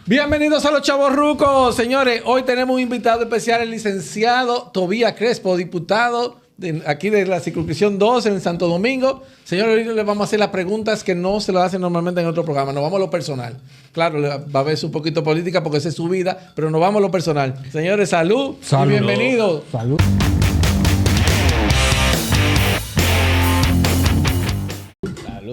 Bienvenidos a Los Chavos Rucos. Señores, hoy tenemos un invitado especial, el licenciado Tobías Crespo, diputado aquí de la circunscripción 2 en Santo Domingo. Señores, hoy les vamos a hacer las preguntas que no se lo hacen normalmente en otro programa. Nos vamos a lo personal. Claro, va a haber un poquito política porque esa es su vida, pero nos vamos a lo personal. Señores, salud. Salud. Y bienvenidos. Salud.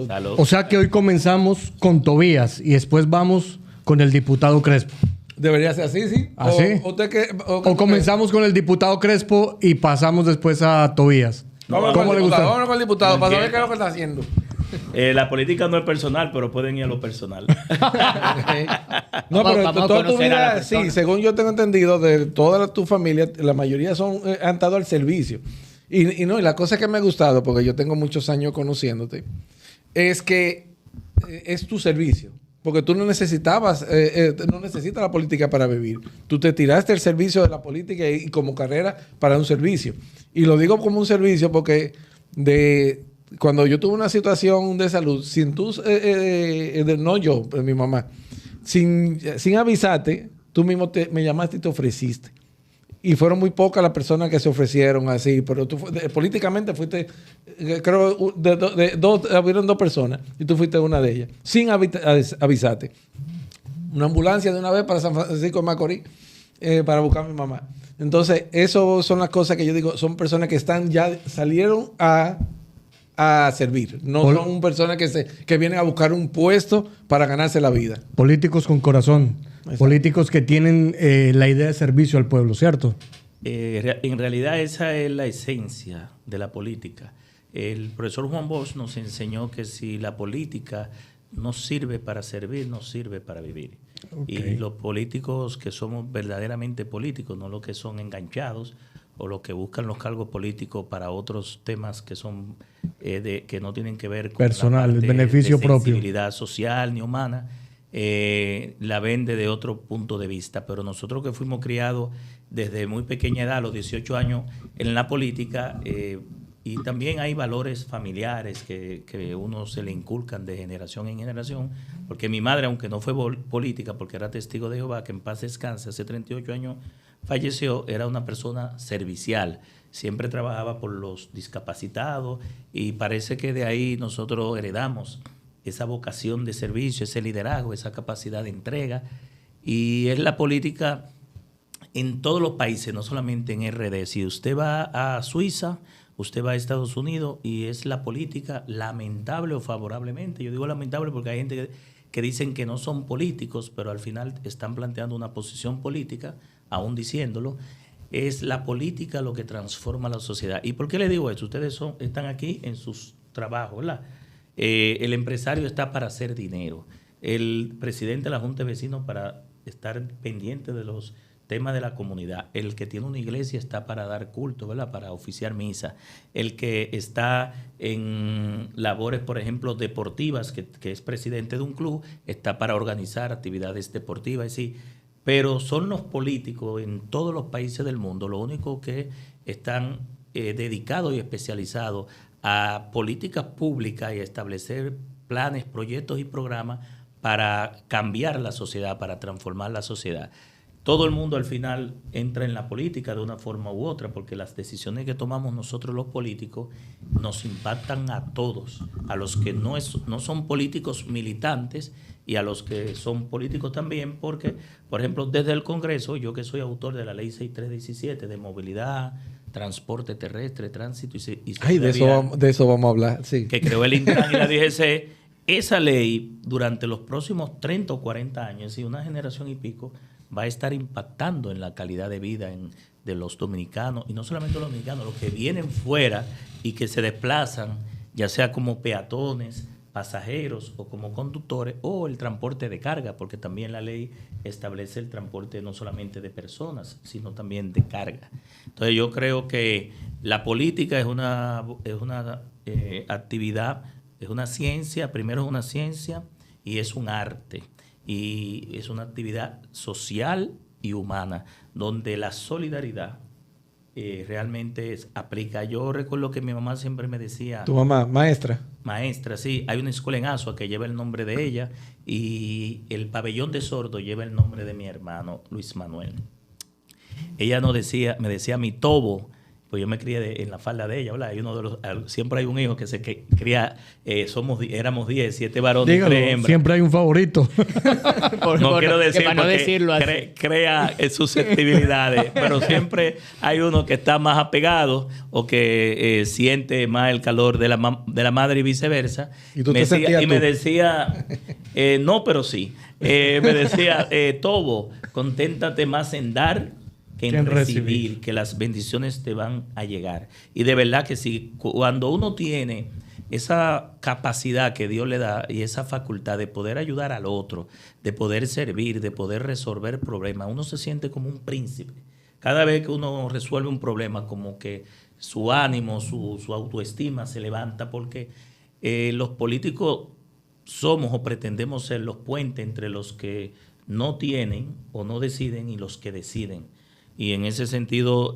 Salud. O sea que hoy comenzamos con Tobías y después vamos con el diputado Crespo. Debería ser así, ¿sí? ¿Así? O comenzamos con el diputado Crespo y pasamos después a Tobías. ¿Cómo le gusta? Vámonos con el diputado para saber qué es lo que está haciendo. La política no es personal, pero pueden ir a lo personal. No, pero vamos a toda tu conocer a la vida, persona. sí, según yo tengo entendido, de toda tu familia, la mayoría han estado al servicio. Y la cosa que me ha gustado, porque yo tengo muchos años conociéndote, es que es tu servicio. Porque tú no necesitas la política para vivir. Tú te tiraste el servicio de la política y como carrera para un servicio. Y lo digo como un servicio porque cuando yo tuve una situación de salud, sin tú, no yo, mi mamá, sin avisarte, tú mismo me llamaste y te ofreciste. Y fueron muy pocas las personas que se ofrecieron así, pero tú políticamente fuiste, creo, hubieron dos personas y tú fuiste una de ellas, sin avisarte. Una ambulancia de una vez para San Francisco de Macorís para buscar a mi mamá. Entonces, eso son las cosas que yo digo, son personas que salieron a servir. No son personas que vienen a buscar un puesto para ganarse la vida. Políticos con corazón. Exacto. Políticos que tienen la idea de servicio al pueblo, ¿cierto? En realidad esa es la esencia de la política. El profesor Juan Bosch nos enseñó que si la política no sirve para servir, no sirve para vivir. Okay. Y los políticos que somos verdaderamente políticos, no los que son enganchados o los que buscan los cargos políticos para otros temas que son que no tienen que ver con personal, el beneficio propio, sensibilidad social ni humana. La vende de otro punto de vista, pero nosotros que fuimos criados desde muy pequeña edad, a los 18 años, en la política, y también hay valores familiares que uno se le inculcan de generación en generación, porque mi madre, aunque no fue política, porque era testigo de Jehová, que en paz descanse, hace 38 años falleció, era una persona servicial, siempre trabajaba por los discapacitados y parece que de ahí nosotros heredamos esa vocación de servicio, ese liderazgo, esa capacidad de entrega. Y es la política en todos los países, no solamente en RD. Si usted va a Suiza, usted va a Estados Unidos y es la política, lamentable o favorablemente. Yo digo lamentable porque hay gente que dicen que no son políticos, pero al final están planteando una posición política, aún diciéndolo. Es la política lo que transforma la sociedad. ¿Y por qué le digo esto? Ustedes están aquí en sus trabajos, ¿verdad? El empresario está para hacer dinero. El presidente de la Junta de Vecinos para estar pendiente de los temas de la comunidad. El que tiene una iglesia está para dar culto, ¿verdad? Para oficiar misa. El que está en labores, por ejemplo, deportivas, que es presidente de un club, está para organizar actividades deportivas. Sí. Pero son los políticos en todos los países del mundo, lo único que están dedicados y especializados a políticas públicas y establecer planes, proyectos y programas para cambiar la sociedad, para transformar la sociedad. Todo el mundo al final entra en la política de una forma u otra, porque las decisiones que tomamos nosotros los políticos nos impactan a todos, a los que no son políticos militantes y a los que son políticos también, porque, por ejemplo, desde el Congreso, yo que soy autor de la Ley 6317 de movilidad, transporte terrestre, tránsito y ay, de eso vamos a hablar, sí. Que creó el Intran y la DGC. Esa ley, durante los próximos 30 o 40 años, y una generación y pico, va a estar impactando en la calidad de vida de los dominicanos, y no solamente los dominicanos, los que vienen fuera y que se desplazan, ya sea como peatones, pasajeros o como conductores, o el transporte de carga, porque también la ley establece el transporte no solamente de personas, sino también de carga. Entonces yo creo que la política es una actividad, es una ciencia, primero es una ciencia y es un arte, y es una actividad social y humana, donde la solidaridad realmente aplica. Yo recuerdo que mi mamá siempre me decía... ¿Tu mamá, maestra? Maestra, sí. Hay una escuela en Asua que lleva el nombre de ella y el pabellón de sordo lleva el nombre de mi hermano Luis Manuel. Ella me decía mi tobo, pues yo me crié en la falda de ella, ¿verdad? Siempre hay un hijo que se cría, éramos 10, 7 varones y 3 hembras. Siempre hay un favorito. No quiero decir para no decirlo así. Crea susceptibilidades, pero siempre hay uno que está más apegado o que siente más el calor de la madre y viceversa. Y tú me decía, no, pero sí. Me decía, Tobo, conténtate más en dar que en recibir, que las bendiciones te van a llegar. Y de verdad que sí, cuando uno tiene esa capacidad que Dios le da y esa facultad de poder ayudar al otro, de poder servir, de poder resolver problemas, uno se siente como un príncipe. Cada vez que uno resuelve un problema, como que su ánimo, su autoestima se levanta, porque los políticos somos o pretendemos ser los puentes entre los que no tienen o no deciden y los que deciden. Y en ese sentido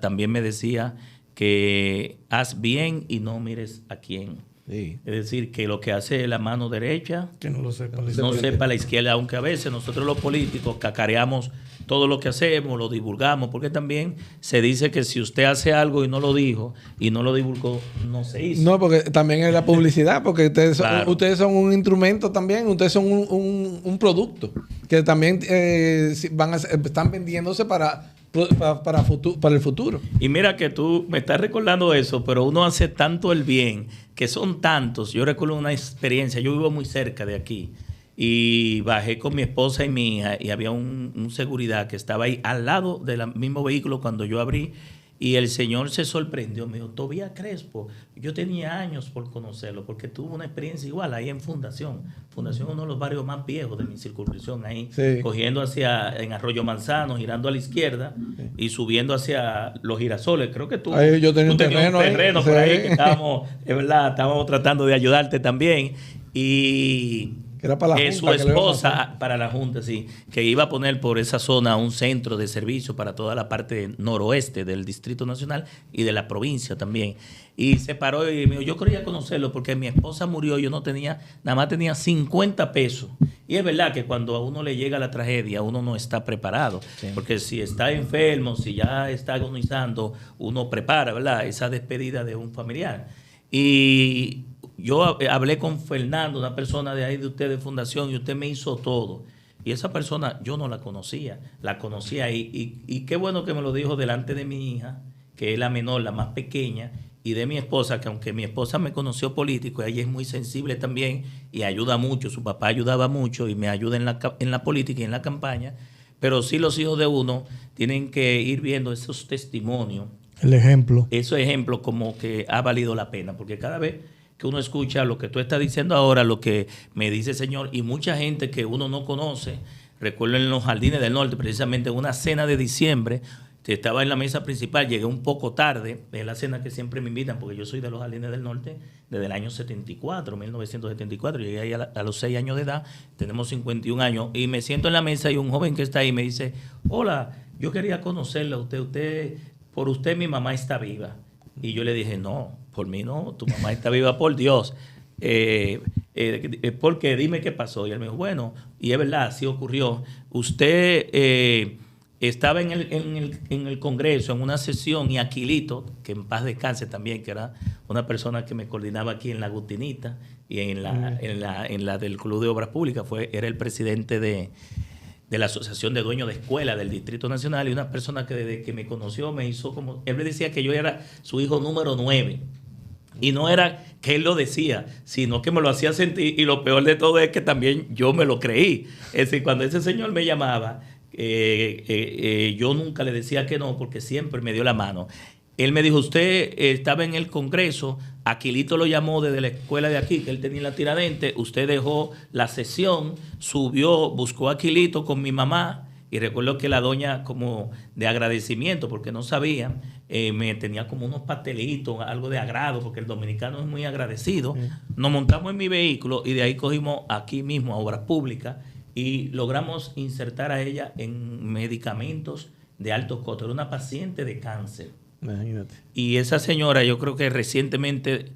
también me decía que haz bien y no mires a quién. Sí. Es decir, que lo que hace la mano derecha que no lo sepa sepa la izquierda, aunque a veces nosotros los políticos cacareamos todo lo que hacemos, lo divulgamos, porque también se dice que si usted hace algo y no lo dijo y no lo divulgó, no se hizo. No, porque también es la publicidad, porque Claro. ustedes son un instrumento también, ustedes son un producto que también están vendiéndose para el futuro. Y mira que tú me estás recordando eso, pero uno hace tanto el bien, que son tantos. Yo recuerdo una experiencia, yo vivo muy cerca de aquí, y bajé con mi esposa y mi hija, y había un seguridad que estaba ahí al lado del mismo vehículo cuando yo abrí, y el señor se sorprendió, me dijo, Tobías Crespo, yo tenía años por conocerlo, porque tuvo una experiencia igual ahí en Fundación. Fundación es uno de los barrios más viejos de mi circunscripción, ahí, sí, cogiendo en Arroyo Manzano, girando a la izquierda, sí, y subiendo hacia Los Girasoles. Creo que yo tenía un terreno por ahí, que estábamos tratando de ayudarte también. Y era para la Junta, su esposa, para la Junta, sí, que iba a poner por esa zona un centro de servicio para toda la parte noroeste del Distrito Nacional y de la provincia también. Y se paró y me dijo, yo quería conocerlo porque mi esposa murió, nada más tenía 50 pesos. Y es verdad que cuando a uno le llega la tragedia, uno no está preparado. Sí. Porque si está enfermo, si ya está agonizando, uno prepara, ¿verdad?, esa despedida de un familiar. Y yo hablé con Fernando, una persona de ahí de usted de Fundación, y usted me hizo todo. Y esa persona yo no la conocía ahí. Y qué bueno que me lo dijo delante de mi hija, que es la menor, la más pequeña, y de mi esposa, que aunque mi esposa me conoció político, ella es muy sensible también y ayuda mucho, su papá ayudaba mucho y me ayuda en la política y en la campaña, pero sí los hijos de uno tienen que ir viendo esos testimonios. El ejemplo. Esos ejemplos como que ha valido la pena, porque cada vez que uno escucha lo que tú estás diciendo ahora, lo que me dice el Señor, y mucha gente que uno no conoce, recuerdo en los Jardines del Norte, precisamente una cena de diciembre, estaba en la mesa principal, llegué un poco tarde, es la cena que siempre me invitan, porque yo soy de los Jardines del Norte desde el año 1974, llegué ahí a los 6 años de edad, tenemos 51 años, y me siento en la mesa y un joven que está ahí me dice, hola, yo quería conocerla, por usted mi mamá está viva. Y yo le dije, no, por mí no, tu mamá está viva por Dios. Porque dime qué pasó. Y él me dijo, bueno, y es verdad, así ocurrió. Usted estaba en el Congreso, en una sesión, y Aquilito, que en paz descanse también, que era una persona que me coordinaba aquí en La Agustinita y en la del Club de Obras Públicas, era el presidente de la Asociación de Dueños de Escuela del Distrito Nacional, y una persona que desde que me conoció me hizo como... Él me decía que yo era su hijo número 9. Y no era que él lo decía, sino que me lo hacía sentir, y lo peor de todo es que también yo me lo creí. Es decir, cuando ese señor me llamaba, yo nunca le decía que no, porque siempre me dio la mano. Él me dijo, usted estaba en el Congreso, Aquilito lo llamó desde la escuela de aquí, que él tenía la Tiradentes, usted dejó la sesión, subió, buscó a Aquilito con mi mamá, y recuerdo que la doña, como de agradecimiento, porque no sabía, me tenía como unos pastelitos, algo de agrado, porque el dominicano es muy agradecido. Sí. Nos montamos en mi vehículo y de ahí cogimos aquí mismo a Obras Públicas y logramos insertar a ella en medicamentos de alto costo. Era una paciente de cáncer. Imagínate. Y esa señora, yo creo que recientemente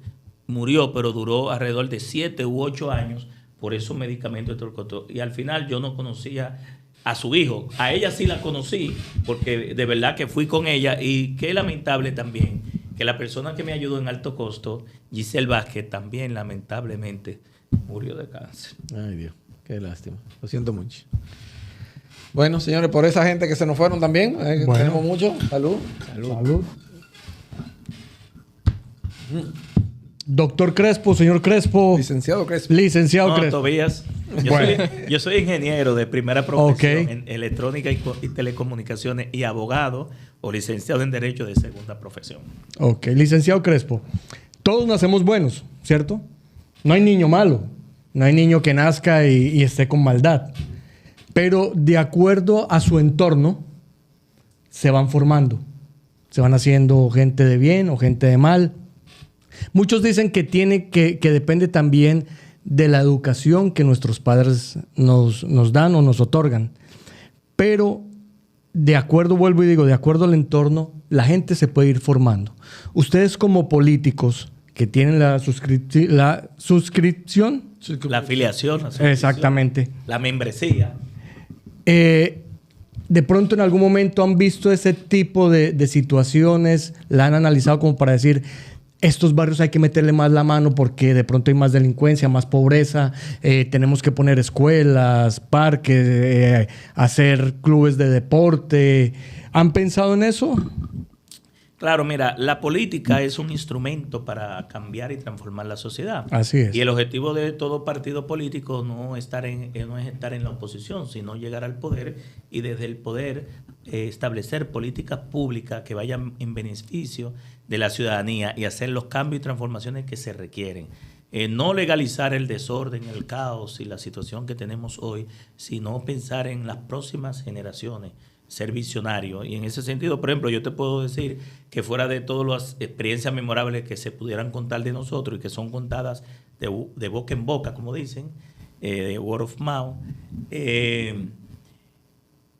murió, pero duró alrededor de 7 u 8 años por esos medicamentos de Torcoto. Y al final yo no conocía a su hijo. A ella sí la conocí, porque de verdad que fui con ella. Y qué lamentable también que la persona que me ayudó en alto costo, Giselle Vázquez, también lamentablemente murió de cáncer. Ay, Dios, qué lástima. Lo siento mucho. Bueno, señores, por esa gente que se nos fueron también, Bueno. tenemos mucho. Salud. Salud. Doctor Crespo, señor Crespo. Licenciado Crespo. Licenciado No, Crespo. Tobías. Bueno. Yo soy ingeniero de primera profesión Ok. en electrónica y telecomunicaciones y abogado o licenciado en Derecho de segunda profesión. Ok, licenciado Crespo. Todos nacemos buenos, ¿cierto? No hay niño malo. No hay niño que nazca y esté con maldad. Pero de acuerdo a su entorno, se van formando. Se van haciendo gente de bien o gente de mal. Muchos dicen que depende también de la educación que nuestros padres nos dan o nos otorgan. Pero de acuerdo, vuelvo y digo, de acuerdo al entorno, la gente se puede ir formando. Ustedes como políticos que tienen la suscripción. La afiliación. Exactamente. La membresía. De pronto en algún momento han visto ese tipo de situaciones, la han analizado como para decir, estos barrios hay que meterle más la mano porque de pronto hay más delincuencia, más pobreza, tenemos que poner escuelas, parques, hacer clubes de deporte. ¿Han pensado en eso? Claro, mira, la política es un instrumento para cambiar y transformar la sociedad. Así es. Y el objetivo de todo partido político no es estar en la oposición, sino llegar al poder y desde el poder establecer políticas públicas que vayan en beneficio de la ciudadanía y hacer los cambios y transformaciones que se requieren. No legalizar el desorden, el caos y la situación que tenemos hoy, sino pensar en las próximas generaciones, ser visionario. Y en ese sentido, por ejemplo, yo te puedo decir que fuera de todas las experiencias memorables que se pudieran contar de nosotros y que son contadas de boca en boca, como dicen, de word of mouth,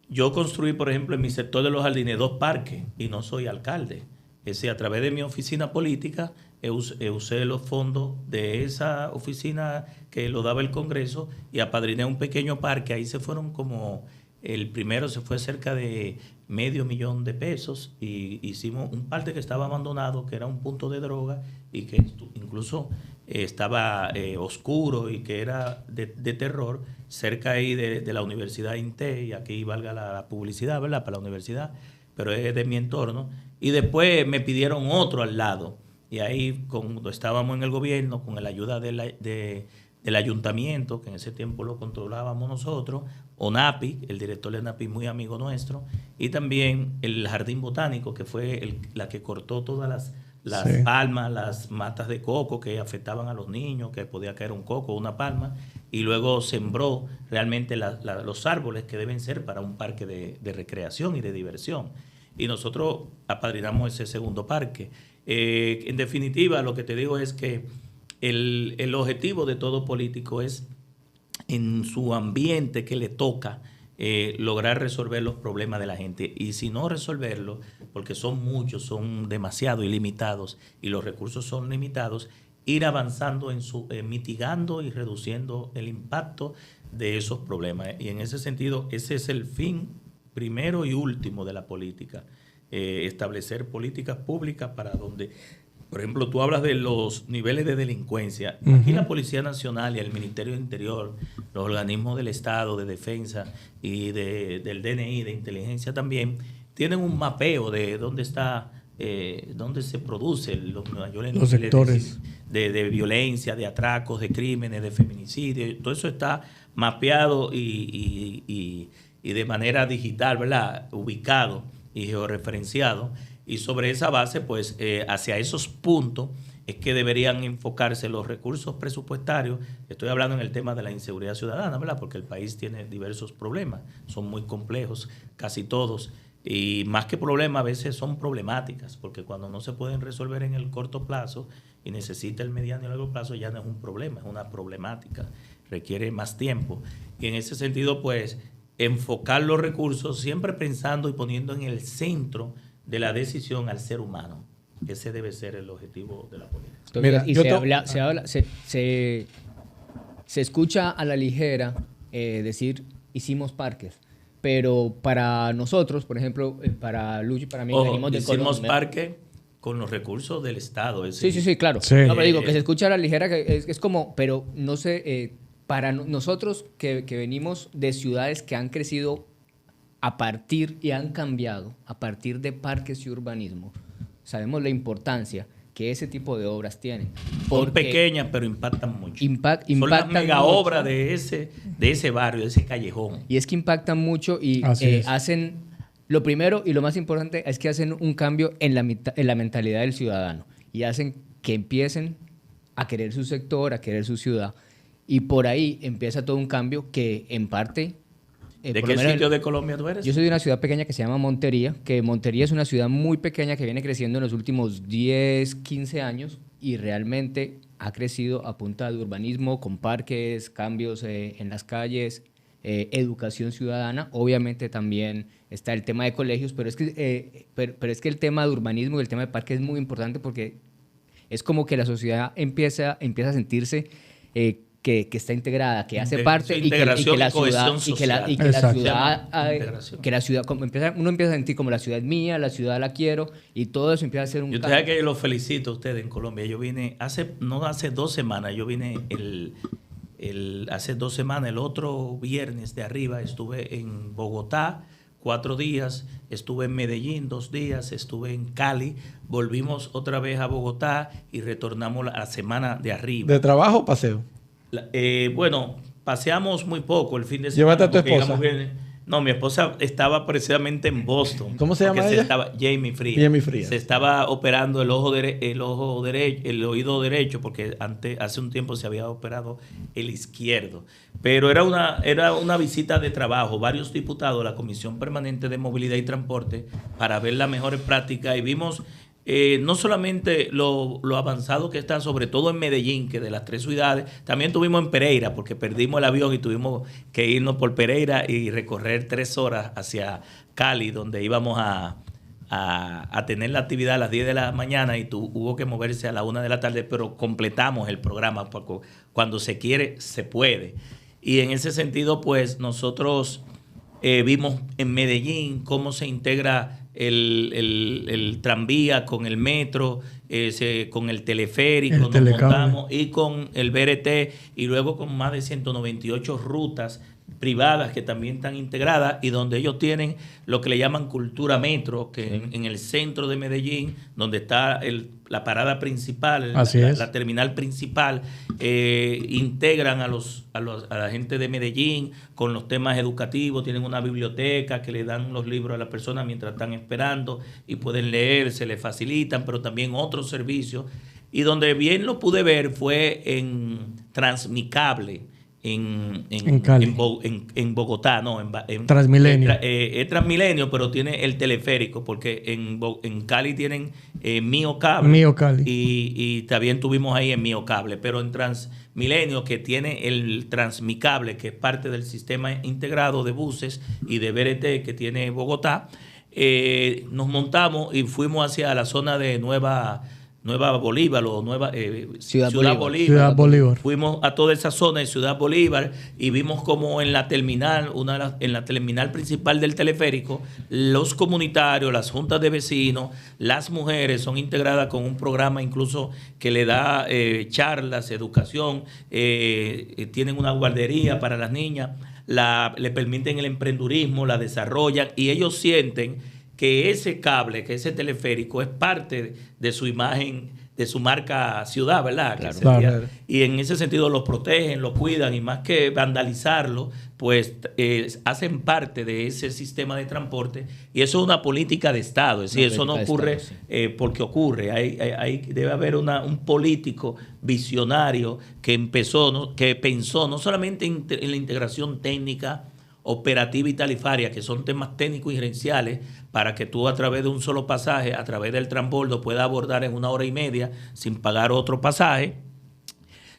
yo construí, por ejemplo, en mi sector de los jardines 2 parques y no soy alcalde. Es decir, a través de mi oficina política usé los fondos de esa oficina que lo daba el Congreso y apadriné un pequeño parque. Ahí se fueron como... El primero se fue cerca de $500,000 de pesos y hicimos un parque que estaba abandonado, que era un punto de droga y que incluso estaba oscuro y que era de terror, cerca ahí de la Universidad INTE, y aquí valga la publicidad, ¿verdad? Para la universidad, pero es de mi entorno. Y después me pidieron otro al lado. Y ahí, cuando estábamos en el gobierno, con la ayuda del ayuntamiento, que en ese tiempo lo controlábamos nosotros, ONAPI, el director de ONAPI, muy amigo nuestro, y también el Jardín Botánico, que fue la que cortó todas las Sí. palmas, las matas de coco que afectaban a los niños, que podía caer un coco o una palma, y luego sembró realmente los árboles que deben ser para un parque de recreación y de diversión. Y nosotros apadrinamos ese segundo parque. En definitiva, lo que te digo es que el objetivo de todo político es, en su ambiente que le toca, lograr resolver los problemas de la gente. Y si no resolverlo, porque son muchos, son demasiado ilimitados y los recursos son limitados, ir avanzando mitigando y reduciendo el impacto de esos problemas. Y en ese sentido, ese es el fin primero y último de la política. Establecer políticas públicas para donde... Por ejemplo, tú hablas de los niveles de delincuencia. Aquí la Policía Nacional y el Ministerio del Interior, los organismos del Estado, de defensa y del DNI, de inteligencia también, tienen un mapeo de dónde dónde se producen los mayores los sectores de violencia, de atracos, de crímenes, de feminicidio. Todo eso está mapeado y de manera digital, ¿verdad? Ubicado y georreferenciado. Y sobre esa base, pues, hacia esos puntos es que deberían enfocarse los recursos presupuestarios. Estoy hablando en el tema de la inseguridad ciudadana, ¿verdad? Porque el país tiene diversos problemas, son muy complejos, casi todos. Y más que problemas, a veces son problemáticas, porque cuando no se pueden resolver en el corto plazo y necesita el mediano y largo plazo, ya no es un problema, es una problemática, requiere más tiempo. Y en ese sentido, pues, enfocar los recursos siempre pensando y poniendo en el centro de la decisión al ser humano. Ese debe ser el objetivo de la política. Entonces, Mira, y yo se escucha a la ligera decir hicimos parques, pero para nosotros, por ejemplo, para Lucho y para mí, que venimos de Hicimos Colombia, parque con los recursos del Estado. Es sí, decir, sí, sí, claro. Sí. No, pero digo que se escucha a la ligera, que es como, pero no sé, para nosotros que venimos de ciudades que han crecido a partir y han cambiado a partir de parques y urbanismo, sabemos la importancia que ese tipo de obras tienen. Son pequeñas, pero impactan mucho. Son las Impactan mega mucho. obras de ese barrio, de ese callejón. Y es que impactan mucho y Así es. hacen, lo primero y lo más importante es que hacen un cambio en la mentalidad del ciudadano y hacen que empiecen a querer su sector, a querer su ciudad. Y por ahí empieza todo un cambio que en parte... ¿De por qué lo menos sitio de Colombia tú eres? yo soy de una ciudad pequeña que se llama Montería, que Montería es una ciudad muy pequeña que viene creciendo en los últimos 10, 15 años y realmente ha crecido a punta de urbanismo, con parques, cambios en las calles, educación ciudadana. Obviamente también está el tema de colegios, pero es que, pero es que el tema de urbanismo y el tema de parques es muy importante porque es como que la sociedad empieza a sentirse... que está integrada, que hace parte y que la ciudad uno empieza a sentir como la ciudad es mía, la ciudad la quiero y todo eso empieza a ser un Yo cambio. te digo que los felicito a ustedes en Colombia. Yo vine no hace 2 semanas, yo vine hace 2 semanas, el otro viernes de arriba estuve en Bogotá 4 días, estuve en Medellín 2 días, estuve en Cali, volvimos otra vez a Bogotá y retornamos la semana de arriba. ¿De trabajo o paseo? Bueno, paseamos muy poco el fin de semana. ¿Llevaste a tu porque esposa? No, mi esposa estaba precisamente en Boston. ¿Cómo se llama ella? Jamie Frías. Jamie Frías. Se estaba operando el oído derecho, porque hace un tiempo se había operado el izquierdo. Pero era una visita de trabajo, varios diputados de la Comisión Permanente de Movilidad y Transporte, para ver las mejores prácticas y vimos no solamente lo avanzado que está, sobre todo en Medellín, que de las 3 ciudades, también tuvimos en Pereira, porque perdimos el avión y tuvimos que irnos por Pereira y recorrer 3 horas hacia Cali, donde íbamos a tener la actividad a las 10 de la mañana y hubo que moverse a la 1 de la tarde, pero completamos el programa, porque cuando se quiere, se puede. Y en ese sentido, pues nosotros vimos en Medellín cómo se integra el tranvía con el metro, con el teleférico, nos montamos, y con el BRT, y luego con más de 198 rutas privadas que también están integradas y donde ellos tienen lo que le llaman cultura metro, que en el centro de Medellín, donde está la parada principal, la terminal principal, integran a la gente de Medellín con los temas educativos, tienen una biblioteca que le dan los libros a las personas mientras están esperando y pueden leer, se les facilitan, pero también otros servicios. Y donde bien lo pude ver fue en Transmicable, en Bogotá, no, en Transmilenio. Es Transmilenio, pero tiene el teleférico, porque en Cali tienen Mío Cable. Y también tuvimos ahí en Mío Cable, pero en Transmilenio, que tiene el Transmicable, que es parte del sistema integrado de buses y de BRT que tiene Bogotá, nos montamos y fuimos hacia la zona de Nueva Bolívar o Ciudad Bolívar. Fuimos a toda esa zona de Ciudad Bolívar y vimos como en la terminal, en la terminal principal del teleférico, los comunitarios, las juntas de vecinos, las mujeres son integradas con un programa incluso que le da charlas, educación, tienen una guardería para las niñas, le permiten el emprendurismo, la desarrollan y ellos sienten que ese cable, que ese teleférico es parte de su imagen, de su marca ciudad, ¿verdad? Claro. Y en ese sentido los protegen, los cuidan y más que vandalizarlo, pues hacen parte de ese sistema de transporte y eso es una política de Estado. Es decir, eso no ocurre porque ocurre. Debe haber un político visionario que pensó no solamente en la integración técnica, operativa y tarifaria, que son temas técnicos y gerenciales, para que tú a través de un solo pasaje, a través del transbordo, puedas abordar en 1 hora y media sin pagar otro pasaje,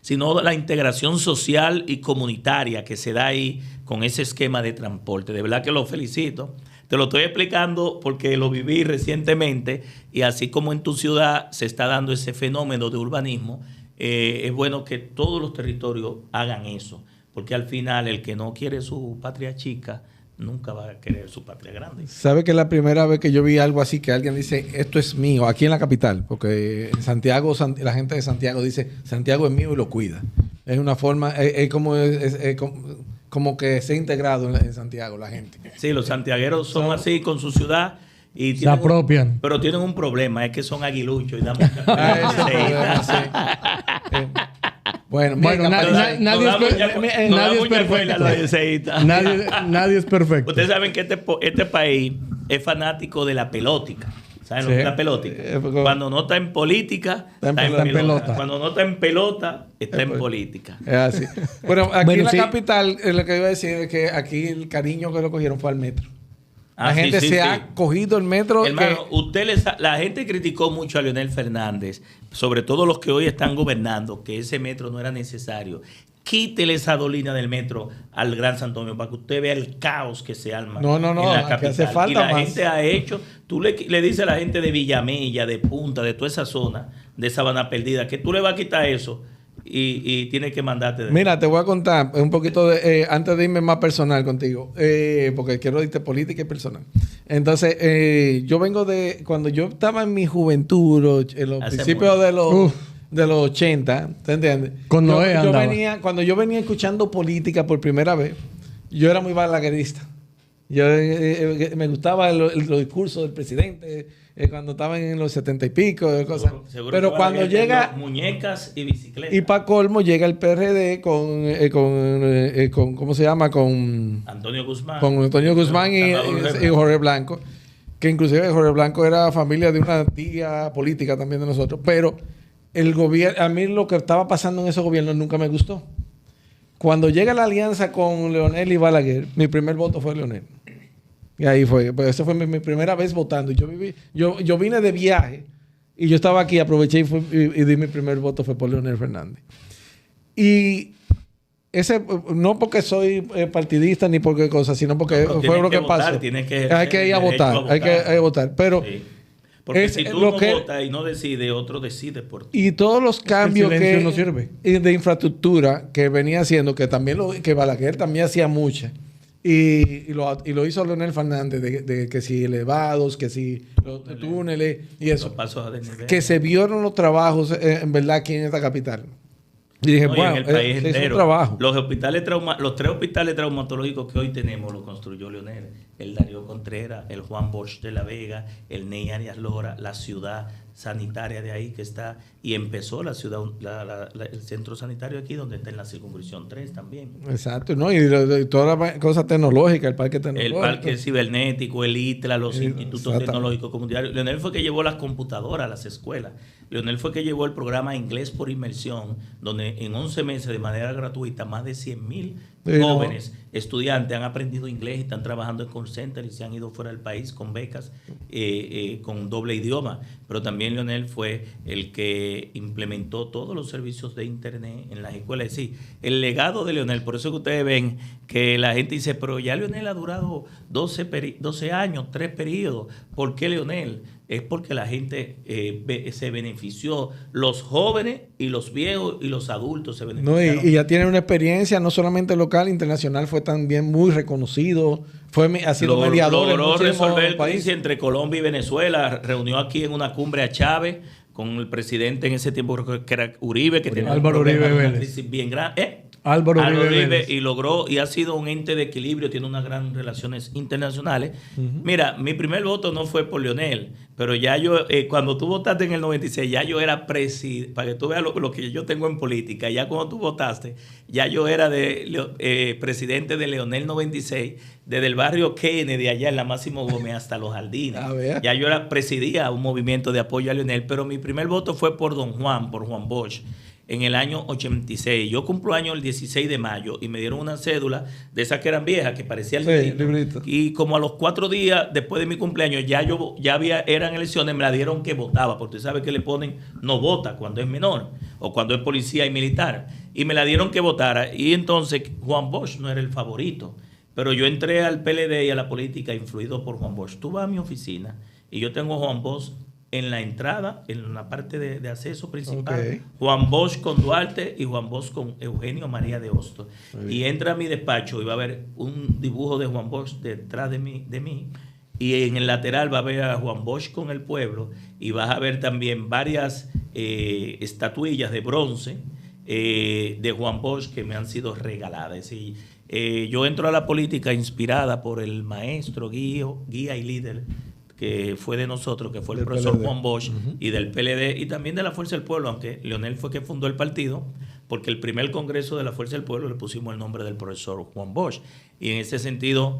sino la integración social y comunitaria que se da ahí con ese esquema de transporte. De verdad que lo felicito. Te lo estoy explicando porque lo viví recientemente y así como en tu ciudad se está dando ese fenómeno de urbanismo, es bueno que todos los territorios hagan eso, porque al final el que no quiere su patria chica nunca va a querer su patria grande. ¿Sabe que es la primera vez que yo vi algo así que alguien dice, esto es mío, aquí en la capital? Porque en Santiago, la gente de Santiago dice, Santiago es mío y lo cuida. Es una forma, es como que se ha integrado en Santiago la gente. Sí, los santiagueros son así con su ciudad. Y se apropian. Pero tienen un problema, es que son aguiluchos y dan mucha Bueno, nadie es perfecto. Nadie es perfecto. Ustedes saben que este país es fanático de la pelótica. ¿Saben lo que es la pelótica? Cuando no está en política, está en pelota. Cuando no está en pelota, está en política. Es así. Bueno, aquí en la capital, lo que iba a decir es que aquí el cariño que lo cogieron fue al metro. La gente se ha cogido el metro. Hermano, la gente criticó mucho a Leonel Fernández, sobre todo los que hoy están gobernando, que ese metro no era necesario. Quítele esa dolina del metro al Gran Santo Domingo para que usted vea el caos que se arma en la capital. hace falta y la más. gente ha hecho, tú le dices a la gente de Villamella, de Punta, de toda esa zona, de Sabana Perdida, que tú le vas a quitar eso y tienes que mandarte. Mira, te voy a contar un poquito antes de irme más personal contigo, porque quiero irte política y personal. Entonces, yo vengo de cuando yo estaba en mi juventud, en los principios de los 80, ¿te entiendes? Con Noé cuando yo venía escuchando política por primera vez, yo era muy balaguerista. Yo me gustaba los discursos del presidente cuando estaban en los 70 y pico de cosas. Seguro pero cuando llega muñecas y bicicletas. Y para colmo llega el PRD con ¿cómo se llama? Con Antonio Guzmán. Con Antonio Guzmán y Jorge Blanco, que inclusive Jorge Blanco era familia de una tía política también de nosotros, pero el gobierno, a mí lo que estaba pasando en esos gobiernos nunca me gustó. Cuando llega la alianza con Leonel y Balaguer, mi primer voto fue Leonel. Y ahí fue. Pues esa fue mi primera vez votando. Yo vine de viaje y yo estaba aquí, aproveché y di mi primer voto fue por Leonel Fernández. Y ese, no porque soy partidista ni porque cosas, sino porque fue lo que pasó. Hay que ir a votar. Hay que votar. Pero... Sí. Porque si tú no votas y no decides, otro decide por ti. Y todos los cambios no sirve. de infraestructura que venía haciendo, que también que Balaguer también hacía muchas, y lo hizo Leonel Fernández, de que si elevados, que si los túneles y eso. Que se vieron los trabajos, en verdad, aquí en esta capital. Y dije, bueno, es un trabajo. Los 3 hospitales traumatológicos que hoy tenemos los construyó Leonel. El Darío Contreras, el Juan Bosch de la Vega, el Ney Arias Lora, la ciudad sanitaria de ahí que está, y empezó la ciudad, el centro sanitario aquí donde está en la circunscripción 3 también. Exacto, ¿no? Y todas las cosas tecnológicas, el parque tecnológico. El parque cibernético, el ITLA, los institutos tecnológicos comunitarios. Leonel fue que llevó las computadoras a las escuelas. Leonel fue que llevó el programa Inglés por Inmersión, donde en 11 meses de manera gratuita más de 100,000 jóvenes estudiantes han aprendido inglés y están trabajando en call center y se han ido fuera del país con becas con doble idioma. Pero también Leonel fue el que implementó todos los servicios de internet en las escuelas. Sí, el legado de Leonel, por eso que ustedes ven que la gente dice, pero ya Leonel ha durado 12 años, 3 periodos. ¿Por qué Leonel? Es porque la gente se benefició, los jóvenes y los viejos y los adultos se beneficiaron. No, y ya tiene una experiencia no solamente local, internacional, fue también muy reconocido, ha sido mediador logró en resolver el país crisis entre Colombia y Venezuela, reunió aquí en una cumbre a Chávez con el presidente en ese tiempo que era Uribe, que tenía Álvaro Uribe una crisis bien grande. Álvaro Uribe y logró, y ha sido un ente de equilibrio, tiene unas grandes relaciones internacionales. Mira, mi primer voto no fue por Leonel, pero ya yo, cuando tú votaste en el 96, ya yo era presidente, para que tú veas lo que yo tengo en política, ya cuando tú votaste, ya yo era presidente de Leonel 96, desde el barrio Kennedy, allá en la Máximo Gómez hasta Los Jardines. Ya yo presidía un movimiento de apoyo a Leonel, pero mi primer voto fue por Don Juan, por Juan Bosch. en el año 86. Yo cumplo año el 16 de mayo y me dieron una cédula de esas que eran viejas, que parecía el librito. Y como a los 4 días después de mi cumpleaños eran elecciones, me la dieron que votaba, porque tú sabes que le ponen no vota cuando es menor o cuando es policía y militar. Y me la dieron que votara. Y entonces Juan Bosch no era el favorito. Pero yo entré al PLD y a la política influido por Juan Bosch. Tú vas a mi oficina y yo tengo a Juan Bosch en la entrada, en la parte de acceso principal. Okay. Juan Bosch con Duarte y Juan Bosch con Eugenio María de Hostos. Y entra a mi despacho y va a haber un dibujo de Juan Bosch detrás de mí. Y en el lateral va a ver a Juan Bosch con el pueblo. Y vas a ver también varias estatuillas de bronce de Juan Bosch que me han sido regaladas. Y yo entro a la política inspirada por el maestro, guía y líder que fue de nosotros, que fue el profesor PLD. Juan Bosch, y del PLD, y también de la Fuerza del Pueblo, aunque Leonel fue que fundó el partido, porque el primer congreso de la Fuerza del Pueblo le pusimos el nombre del profesor Juan Bosch. Y en ese sentido,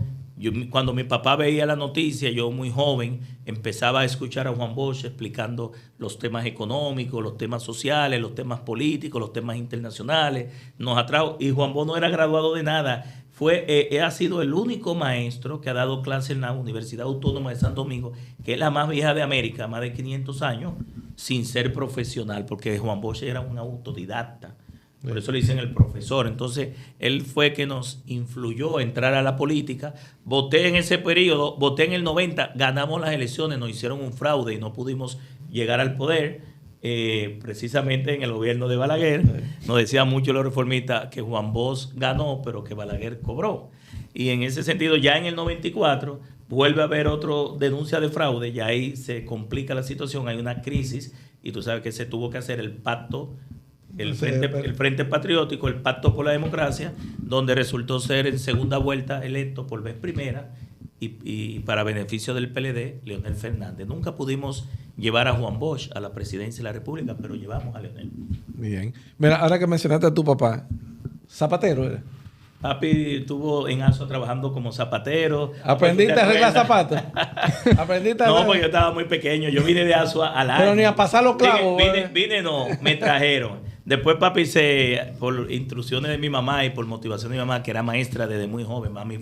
cuando mi papá veía la noticia, yo muy joven, empezaba a escuchar a Juan Bosch explicando los temas económicos, los temas sociales, los temas políticos, los temas internacionales. Nos atrajo, y Juan Bosch no era graduado de nada. Ha sido el único maestro que ha dado clase en la Universidad Autónoma de Santo Domingo, que es la más vieja de América, más de 500 años, sin ser profesional, porque Juan Bosch era un autodidacta. Por eso le dicen el profesor. Entonces, él fue que nos influyó a entrar a la política. Voté en ese periodo, voté en el 90, ganamos las elecciones, nos hicieron un fraude y no pudimos llegar al poder. Precisamente en el gobierno de Balaguer, nos decían mucho los reformistas que Juan Bosch ganó, pero que Balaguer cobró. Y en ese sentido, ya en el 94, vuelve a haber otra denuncia de fraude, ya ahí se complica la situación, hay una crisis, y tú sabes que se tuvo que hacer el pacto, el Frente Patriótico, el Pacto por la Democracia, donde resultó ser en segunda vuelta electo por vez primera, y para beneficio del PLD, Leonel Fernández. Nunca pudimos llevar a Juan Bosch a la presidencia de la República, pero llevamos a Leonel. Bien. Mira, ahora que mencionaste a tu papá, zapatero era. Papi estuvo en ASUA trabajando como zapatero. ¿Aprendiste a arreglar zapatos? ¿Aprendiste a No, porque yo estaba muy pequeño. Yo vine de ASUA al año. Pero ni a pasar los clavos. No, me trajeron. Después papi, por instrucciones de mi mamá y por motivación de mi mamá, que era maestra desde muy joven, mami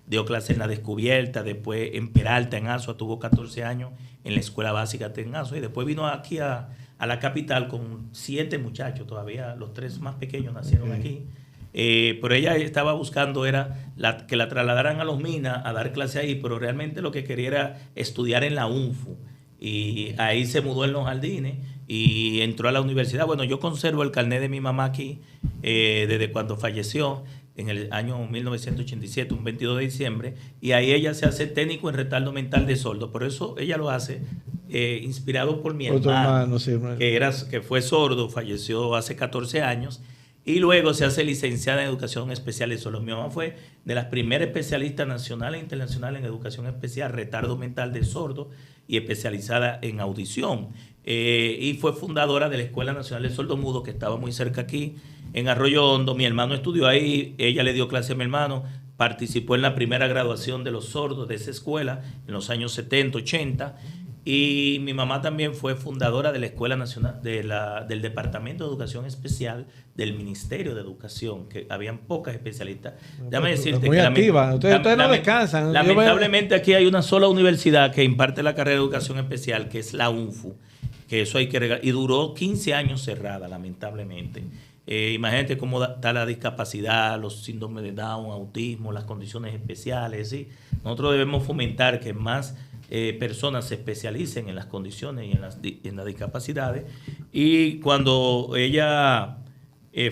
dio clases en La Descubierta, después en Peralta, en ASUA, tuvo 14 años en la escuela básica en ASUA, y después vino aquí a la capital con 7 muchachos, todavía los 3 más pequeños nacieron aquí. Pero ella estaba buscando que la trasladaran a Los Minas a dar clase ahí, pero realmente lo que quería era estudiar en la UNFU. Y ahí se mudó en Los Jardines y entró a la universidad. Bueno, yo conservo el carnet de mi mamá aquí desde cuando falleció en el año 1987, un 22 de diciembre, y ahí ella se hace técnico en retardo mental de sordo. Por eso ella lo hace inspirado por mi hermano, sí, que fue sordo, falleció hace 14 años. Y luego se hace licenciada en Educación Especial de Sordos. Mi mamá fue de las primeras especialistas nacionales e internacionales en Educación Especial, retardo mental de sordo, y especializada en audición. Y fue fundadora de la Escuela Nacional de Sordomudos, que estaba muy cerca aquí, en Arroyo Hondo. Mi hermano estudió ahí, ella le dio clase a mi hermano, participó en la primera graduación de los sordos de esa escuela en los años 70, 80. Y mi mamá también fue fundadora de la Escuela Nacional, del Departamento de Educación Especial del Ministerio de Educación, que habían pocas especialistas. Déjame decirte muy que activa. Ustedes no descansan. Lamentablemente aquí hay una sola universidad que imparte la carrera de Educación Especial, que es la UNFU, que eso hay que regalar, y duró 15 años cerrada, lamentablemente. Imagínate cómo está la discapacidad, los síndromes de Down, autismo, las condiciones especiales. ¿sí? Nosotros debemos fomentar que más personas se especialicen en las condiciones y en las discapacidades. Y cuando ella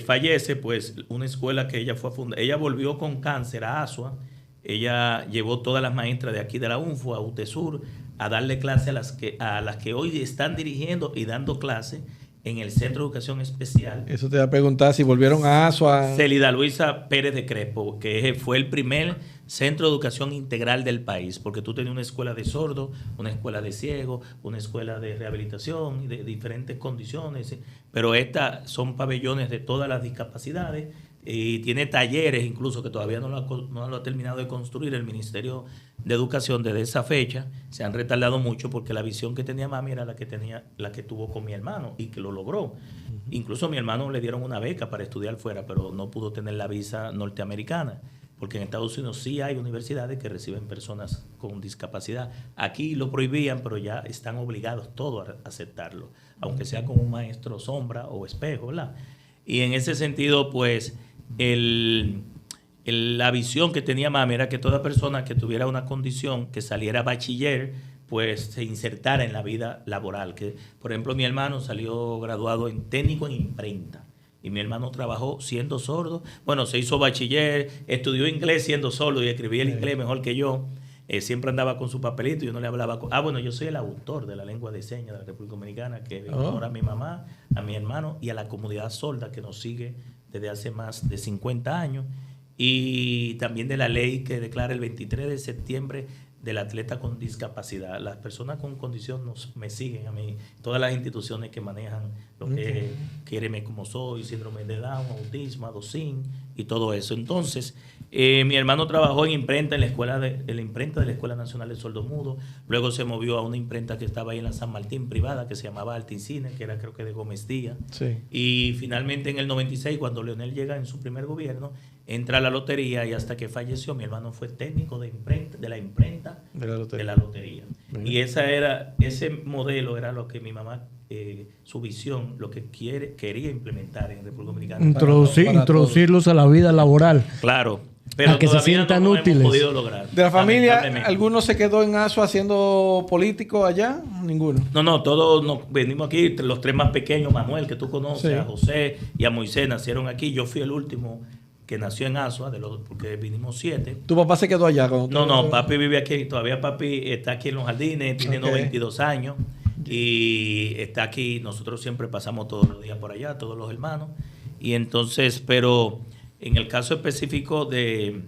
fallece, pues una escuela que ella fue a fundar, ella volvió con cáncer a ASUA, ella llevó todas las maestras de aquí de la UNFU a UTESUR a darle clase a las que hoy están dirigiendo y dando clase en el Centro de Educación Especial. Eso te iba a preguntar si volvieron a ASUA. Celida Luisa Pérez de Crespo, que fue el primer centro de educación integral del país, porque tú tenías una escuela de sordos, una escuela de ciegos, una escuela de rehabilitación y de diferentes condiciones, pero estas son pabellones de todas las discapacidades, y tiene talleres incluso que todavía no lo ha terminado de construir el Ministerio de Educación. Desde esa fecha se han retardado mucho porque la visión que tenía mami era la que tuvo con mi hermano y que lo logró. Incluso a mi hermano le dieron una beca para estudiar fuera, pero no pudo tener la visa norteamericana, porque en Estados Unidos sí hay universidades que reciben personas con discapacidad. Aquí lo prohibían, pero ya están obligados todos a aceptarlo, aunque sea con un maestro sombra o espejo, ¿verdad? Y en ese sentido, pues, la visión que tenía mami era que toda persona que tuviera una condición, que saliera bachiller, pues se insertara en la vida laboral. Que, por ejemplo, mi hermano salió graduado en técnico en imprenta. Y mi hermano trabajó siendo sordo. Bueno, se hizo bachiller, estudió inglés siendo sordo y escribía el inglés mejor que yo. Siempre andaba con su papelito y yo no le hablaba. Bueno, yo soy el autor de la lengua de señas de la República Dominicana, que honra a mi mamá, a mi hermano y a la comunidad sorda que nos sigue desde hace más de 50 años. Y también de la ley que declara el 23 de septiembre del atleta con discapacidad. Las personas con condición me siguen a mí, todas las instituciones que manejan lo que es Quiéreme Como Soy, síndrome de Down, autismo, ADOSIN y todo eso. Entonces, mi hermano trabajó en imprenta, en la imprenta de la Escuela Nacional de Sordomudos. Luego se movió a una imprenta que estaba ahí en la San Martín, privada, que se llamaba Alticine, que era creo que de Gómez Díaz. Sí. Y finalmente en el 96, cuando Leonel llega en su primer gobierno, entra a la lotería y hasta que falleció mi hermano fue técnico de la imprenta de la lotería. Y ese modelo era lo que mi mamá, su visión, lo que quería implementar en República Dominicana. Introducirlos a la vida laboral. Claro. Pero a que se sientan no útiles. Hemos podido lograr. ¿De la familia alguno se quedó en Asua haciendo político allá? Ninguno. No, todos venimos aquí, los tres más pequeños, Manuel, que tú conoces, sí. A José y a Moisés nacieron aquí. Yo fui el último que nació en Asua, porque vinimos 7. ¿Tu papá se quedó allá? No, papi vive aquí, todavía papi está aquí en Los Jardines, tiene 92 años y está aquí. Nosotros siempre pasamos todos los días por allá, todos los hermanos. Y entonces, pero en el caso específico de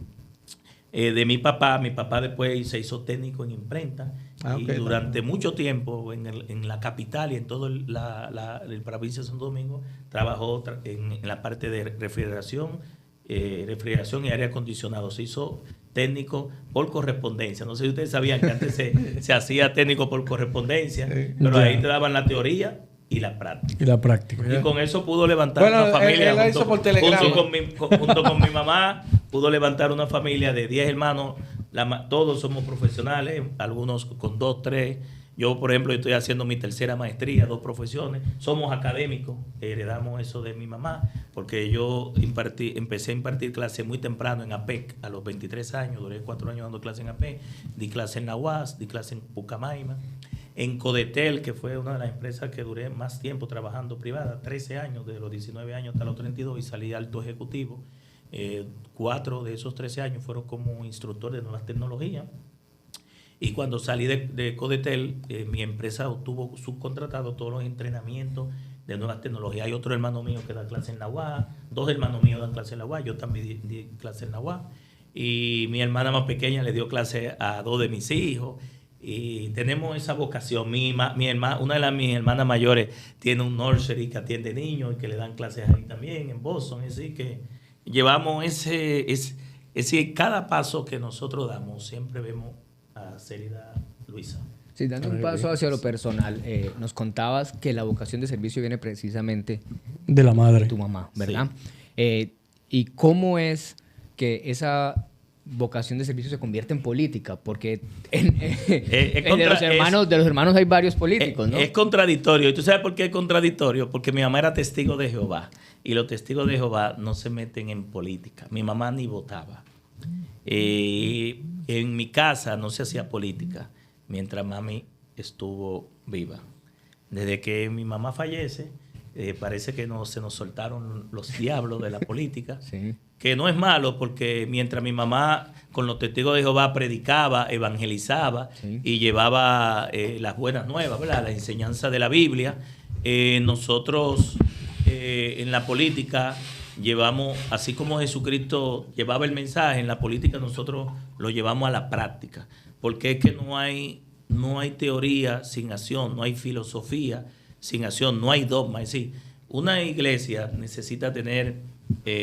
mi papá después se hizo técnico en imprenta y durante mucho tiempo en la capital y en toda la provincia de Santo Domingo trabajó en la parte de refrigeración y aire acondicionado. Se hizo técnico por correspondencia. No sé si ustedes sabían que antes se hacía técnico por correspondencia, pero ahí te daban la teoría y la práctica. Y con eso pudo levantar una familia junto con mi mamá, pudo levantar una familia de 10 hermanos. Todos somos profesionales, algunos con 2, 3. Yo, por ejemplo, estoy haciendo mi tercera maestría, 2 profesiones. Somos académicos, heredamos eso de mi mamá, porque yo empecé a impartir clases muy temprano en APEC, a los 23 años, duré 4 años dando clases en APEC, di clases en la UAS, di clases en Pucamaima, en Codetel, que fue una de las empresas que duré más tiempo trabajando privada, 13 años, de los 19 años hasta los 32, y salí alto ejecutivo. 4 de esos 13 años fueron como instructor de nuevas tecnologías. Y cuando salí de Codetel, mi empresa obtuvo subcontratado todos los entrenamientos de nuevas tecnologías. Hay otro hermano mío que da clase en la UAS, 2 hermanos míos dan clase en la UAS, yo también di clase en la UAS. Y mi hermana más pequeña le dio clase a 2 de mis hijos. Y tenemos esa vocación. Una de mis hermanas mayores tiene un nursery que atiende niños y que le dan clases ahí también en Boston. Así que llevamos cada paso que nosotros damos, siempre vemos a Celida Luisa. Sí, dando un paso hacia lo personal, nos contabas que la vocación de servicio viene precisamente de la madre, de tu mamá, ¿verdad? Sí. ¿Y cómo es que esa vocación de servicio se convierte en política? Porque de los hermanos hay varios políticos, ¿no? Es contradictorio. ¿Y tú sabes por qué es contradictorio? Porque mi mamá era testigo de Jehová. Y los testigos de Jehová no se meten en política. Mi mamá ni votaba. En mi casa no se hacía política mientras mami estuvo viva. Desde que mi mamá fallece, parece que se nos soltaron los diablos de la política. Sí. Que no es malo, porque mientras mi mamá con los testigos de Jehová predicaba, evangelizaba, sí, y llevaba las buenas nuevas, ¿verdad?, la enseñanza de la Biblia, nosotros en la política llevamos, así como Jesucristo llevaba el mensaje, en la política nosotros lo llevamos a la práctica, porque es que no hay teoría sin acción, no hay filosofía sin acción, no hay dogma. Es decir, una iglesia necesita tener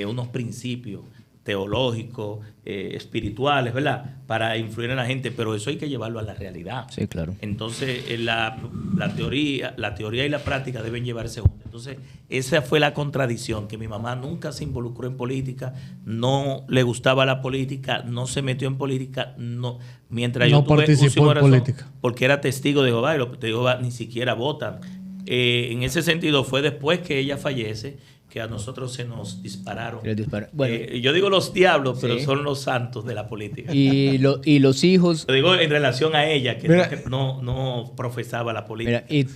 unos principios teológicos, espirituales, ¿verdad? Para influir en la gente, pero eso hay que llevarlo a la realidad. Sí, claro. Entonces, la teoría y la práctica deben llevarse juntas. Entonces, esa fue la contradicción, que mi mamá nunca se involucró en política, no le gustaba la política, no se metió en política, no, mientras No yo tuve participó en política. porque era testigo de Jehová, y los testigos de Jehová ni siquiera votan. En ese sentido, fue después que ella fallece que a nosotros se nos dispararon. Bueno, Yo digo los diablos, pero sí. son los santos de la política. y los hijos, Lo digo en relación a ella, que Mira, no profesaba la política. mira,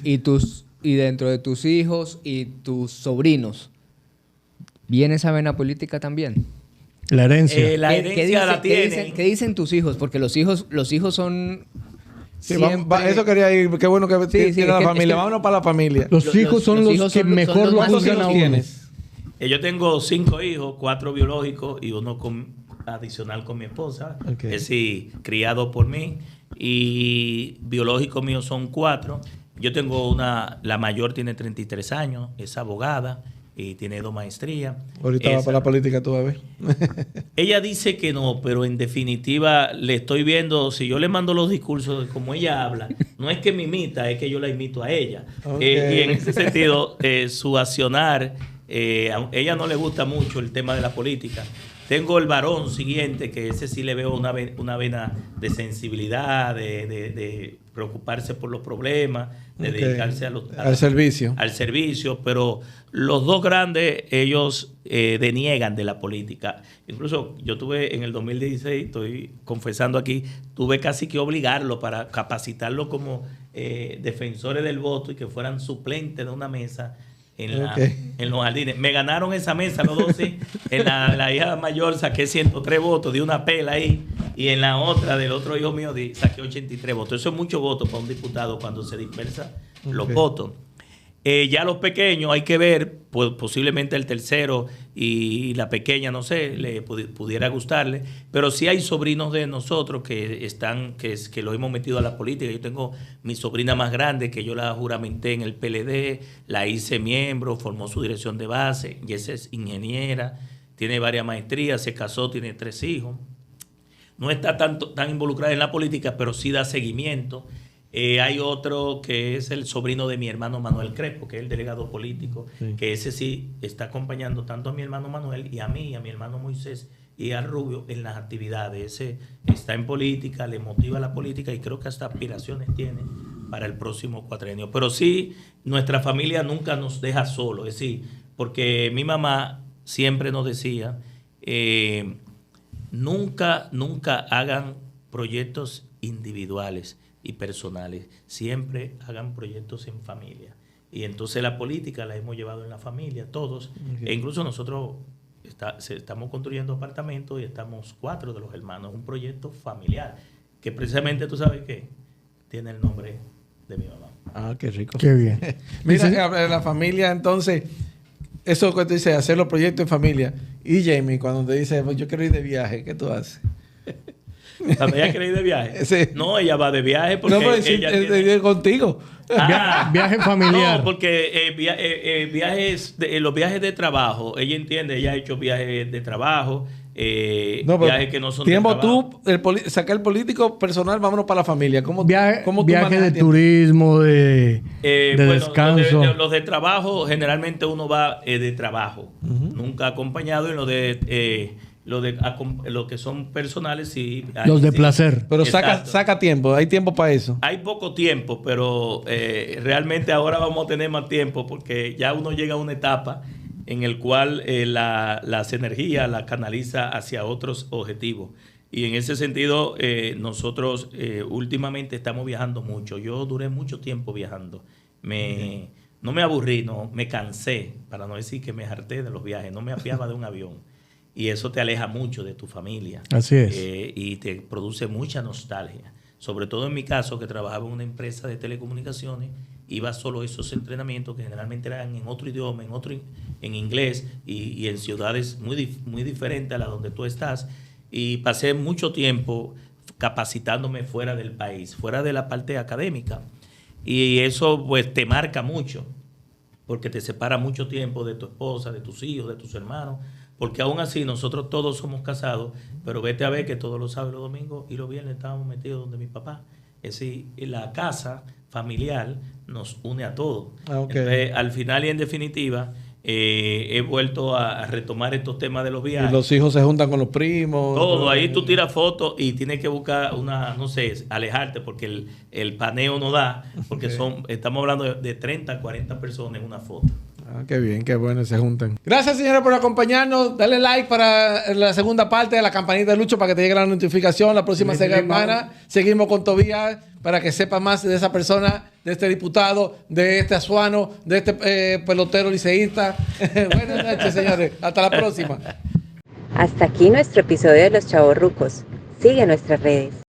y dentro de tus hijos y tus sobrinos, ¿viene esa vena política también? La herencia. La herencia la ¿Qué tienen. dicen tus hijos? Porque los hijos son Sí, siempre... eso quería ir. Qué bueno que Sí, tiene la es que- familia. es que- Vámonos para la familia. Los hijos son los hijos que son mejor los lo más juzgan a ¿Cuántos uno. hijos tienes? Yo tengo 5 hijos, 4 biológicos y uno adicional con mi esposa. Ok. Es decir, criado por mí. Y biológicos míos son 4. Yo tengo la mayor tiene 33 años, es abogada y tiene 2 maestrías. Ahorita va Esa- para la política tú, a ver. Ella dice que no, pero en definitiva le estoy viendo, si yo le mando los discursos de cómo ella habla, no es que me imita, es que yo la imito a ella. Ok. Y en ese sentido, su accionar, a ella no le gusta mucho el tema de la política. Tengo el varón siguiente, que ese sí le veo una vena de sensibilidad, de preocuparse por los problemas, de Ok. dedicarse Al servicio. al servicio, pero los 2 grandes, ellos deniegan de la política. Incluso yo tuve en el 2016, estoy confesando aquí, tuve casi que obligarlo para capacitarlo como defensores del voto y que fueran suplentes de una mesa Ok. en los jardines. Me ganaron esa mesa los 12. En la hija mayor saqué 103 votos, di una pela ahí. Y en la otra, del otro hijo mío, saqué 83 votos. Eso es mucho voto para un diputado cuando se dispersan los Ok. votos. Ya los pequeños hay que ver, pues, posiblemente el tercero y la pequeña, no sé, le pudiera gustarle, pero sí hay sobrinos de nosotros que lo hemos metido a la política. Yo tengo mi sobrina más grande, que yo la juramenté en el PLD, la hice miembro, formó su dirección de base, y esa es ingeniera, tiene varias maestrías, se casó, tiene 3 hijos. No está tan involucrada en la política, pero sí da seguimiento. Hay otro que es el sobrino de mi hermano Manuel Crespo, que es el delegado político, Sí. que ese sí está acompañando tanto a mi hermano Manuel y a mí, a mi hermano Moisés y a Rubio en las actividades. Ese está en política, le motiva la política y creo que hasta aspiraciones tiene para el próximo cuatrenio. Pero sí, nuestra familia nunca nos deja solos, es decir, porque mi mamá siempre nos decía, nunca hagan proyectos individuales y personales, siempre hagan proyectos en familia. Y entonces la política la hemos llevado en la familia, todos. E incluso nosotros estamos construyendo apartamentos y estamos 4 de los hermanos, un proyecto familiar, que precisamente tú sabes que tiene el nombre de mi mamá. Ah, qué rico. Qué bien. Mira, Dice- la familia, entonces, eso que tú dices, hacer los proyectos en familia. Y Jamie, cuando te dice, pues, yo quiero ir de viaje, ¿qué tú haces? Cuando ella quiere ir de viaje. Sí. No, ella va de viaje porque No, pero sí, ella tiene... contigo. Viaje familiar. No, porque los viajes de trabajo, ella entiende, ella ha hecho viajes de trabajo, No, pero viajes que no son de tiempo trabajo. tú, sacar el político personal, vámonos para la familia. ¿Cómo tú Viaje manejas de el tiempo? turismo, de Bueno, descanso. los de trabajo, generalmente uno va de trabajo, nunca acompañado, y lo que son personales, sí. Los de sí. placer. Pero Exacto. saca tiempo, hay tiempo para eso. Hay poco tiempo, pero realmente ahora vamos a tener más tiempo porque ya uno llega a una etapa en el cual las energías las canaliza hacia otros objetivos. Y en ese sentido, nosotros últimamente estamos viajando mucho. Yo duré mucho tiempo viajando. No me aburrí, no, me cansé, para no decir que me harté de los viajes. No me apiaba de un avión. Y eso te aleja mucho de tu familia. Así es. Y te produce mucha nostalgia. Sobre todo en mi caso, que trabajaba en una empresa de telecomunicaciones, iba solo a esos entrenamientos que generalmente eran en otro idioma, en inglés y en ciudades muy diferentes a las donde tú estás. Y pasé mucho tiempo capacitándome fuera del país, fuera de la parte académica. Y eso pues te marca mucho, porque te separa mucho tiempo de tu esposa, de tus hijos, de tus hermanos, porque aún así nosotros todos somos casados, pero vete a ver que todos los sábados y los domingos y los viernes estábamos metidos donde mi papá. Es decir, la casa familiar nos une a todos. Entonces, al final y en definitiva, he vuelto a retomar estos temas de los viajes. Y los hijos se juntan con los primos. Todo, ahí tú tiras fotos y tienes que buscar no sé, alejarte porque el paneo no da, porque estamos hablando de 30, 40 personas en una foto. Ah, qué bien, qué bueno, se juntan. Gracias, señores, por acompañarnos. Dale like para la segunda parte de la campanita de Lucho para que te llegue la notificación. La próxima semana seguimos con Tobías para que sepa más de esa persona, de este diputado, de este azuano, de este pelotero liceísta. Buenas noches, señores. Hasta la próxima. Hasta aquí nuestro episodio de Los Chavorrucos. Sigue nuestras redes.